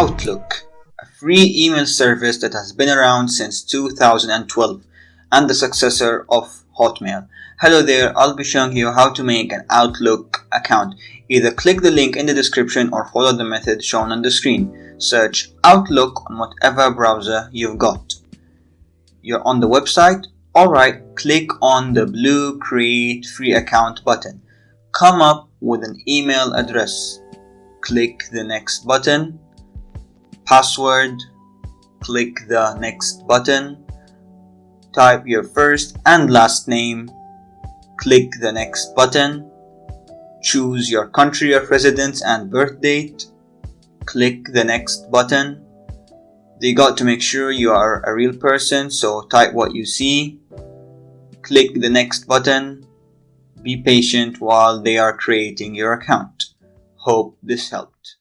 Outlook, a free email service that has been around since 2012 and the successor of Hotmail. Hello there, I'll be showing you how to make an Outlook account. Either click the link in the description or follow the method shown on the screen. Search Outlook on whatever browser you've got. You're on the website. Alright, click on the blue Create Free Account button. Come up with an email address. Click the next button. Password. Click the next button. Type your first and last name. Click the next button. Choose your country of residence and birth date. Click the next button. You got to make sure you are a real person, so type what you see. Click the next button. Be patient while they are creating your account. Hope this helped.